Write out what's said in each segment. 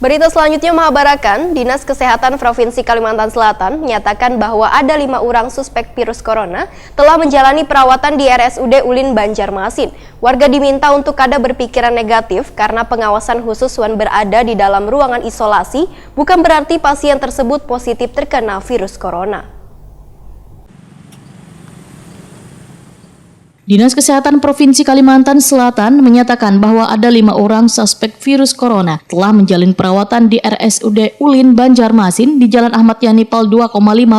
Berita selanjutnya mengabarkan, Dinas Kesehatan Provinsi Kalimantan Selatan menyatakan bahwa ada 5 orang suspek virus corona telah menjalani perawatan di RSUD Ulin Banjarmasin. Warga diminta untuk kada berpikiran negatif karena pengawasan khusus yang berada di dalam ruangan isolasi bukan berarti pasien tersebut positif terkena virus corona. Dinas Kesehatan Provinsi Kalimantan Selatan menyatakan bahwa ada 5 orang suspek virus corona telah menjalin perawatan di RSUD Ulin Banjarmasin di Jalan Ahmad Yani Pal 2,5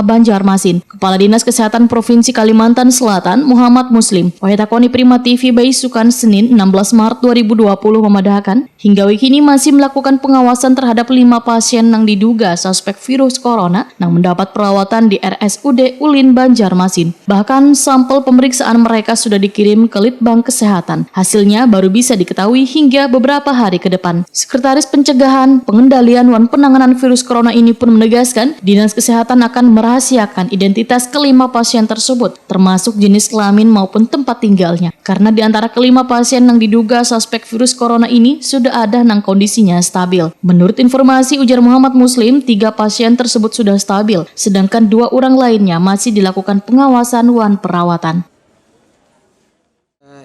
Banjarmasin. Kepala Dinas Kesehatan Provinsi Kalimantan Selatan Muhammad Muslim Wahitakoni Prima TV Baisukan Senin 16 Maret 2020 memadahkan hingga kini masih melakukan pengawasan terhadap 5 pasien yang diduga suspek virus corona yang mendapat perawatan di RSUD Ulin Banjarmasin. Bahkan sampel pemeriksaan mereka sudah dikirim ke Litbang Kesehatan. Hasilnya baru bisa diketahui hingga beberapa hari ke depan. Sekretaris Pencegahan, Pengendalian dan Penanganan Virus Corona ini pun menegaskan, Dinas Kesehatan akan merahasiakan identitas kelima pasien tersebut, termasuk jenis kelamin maupun tempat tinggalnya. Karena di antara kelima pasien yang diduga suspek virus corona ini sudah ada yang kondisinya stabil. Menurut informasi ujar Muhammad Muslim, 3 pasien tersebut sudah stabil, sedangkan 2 orang lainnya masih dilakukan pengawasan dan perawatan.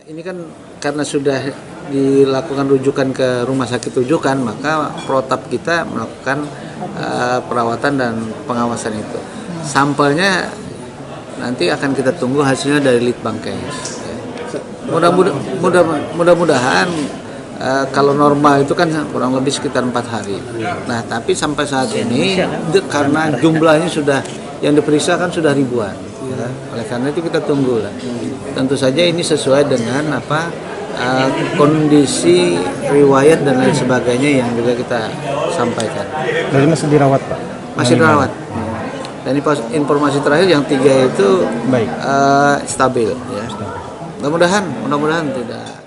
Ini kan karena sudah dilakukan rujukan ke rumah sakit rujukan, maka protap kita melakukan perawatan dan pengawasan itu. Sampelnya nanti akan kita tunggu hasilnya dari Litbangkes. Mudah-mudahan kalau normal itu kan kurang lebih sekitar 4 hari. Nah, tapi sampai saat ini karena jumlahnya sudah yang diperiksa kan sudah ribuan. Ya. Oleh karena itu kita tunggu lah. Tentu saja ini sesuai dengan kondisi riwayat dan lain sebagainya yang juga kita sampaikan. Jadi masih dirawat, Pak? Masih dirawat. Dan informasi terakhir yang 3 itu stabil. Ya. Mudah-mudahan tidak.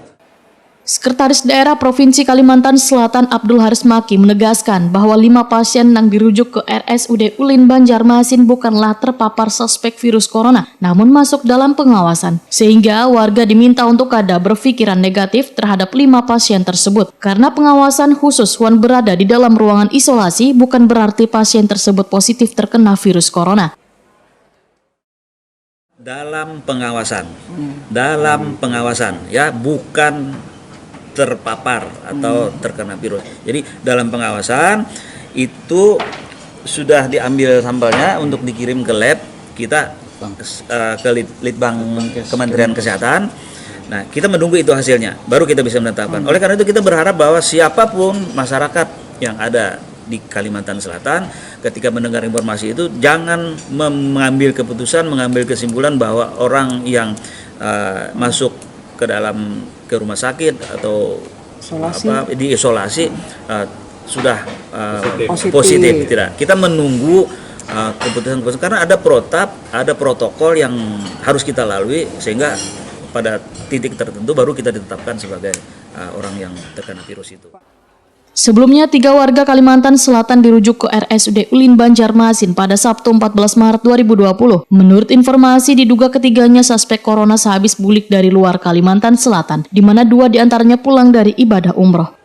Sekretaris Daerah Provinsi Kalimantan Selatan Abdul Haris Maki menegaskan bahwa 5 pasien yang dirujuk ke RSUD Ulin Banjarmasin bukanlah terpapar suspek virus corona, namun masuk dalam pengawasan. Sehingga warga diminta untuk kada berpikiran negatif terhadap 5 pasien tersebut. Karena pengawasan khusus yang berada di dalam ruangan isolasi bukan berarti pasien tersebut positif terkena virus corona. Dalam pengawasan ya, bukan terpapar atau terkena virus. Jadi dalam pengawasan itu sudah diambil sampelnya untuk dikirim ke lab kita ke Litbang Kementerian Kesehatan. Nah, kita menunggu itu hasilnya, baru kita bisa menetapkan. Oleh karena itu kita berharap bahwa siapapun masyarakat yang ada di Kalimantan Selatan ketika mendengar informasi itu jangan mengambil keputusan, mengambil kesimpulan bahwa orang yang masuk ke rumah sakit atau di isolasi sudah positif. Tidak. Kita menunggu keputusan karena ada protokol yang harus kita lalui sehingga pada titik tertentu baru kita ditetapkan sebagai orang yang terkena virus itu. Sebelumnya, 3 warga Kalimantan Selatan dirujuk ke RSUD Ulin Banjarmasin pada Sabtu 14 Maret 2020. Menurut informasi, diduga ketiganya suspek corona sehabis bulik dari luar Kalimantan Selatan, di mana 2 diantaranya pulang dari ibadah umroh.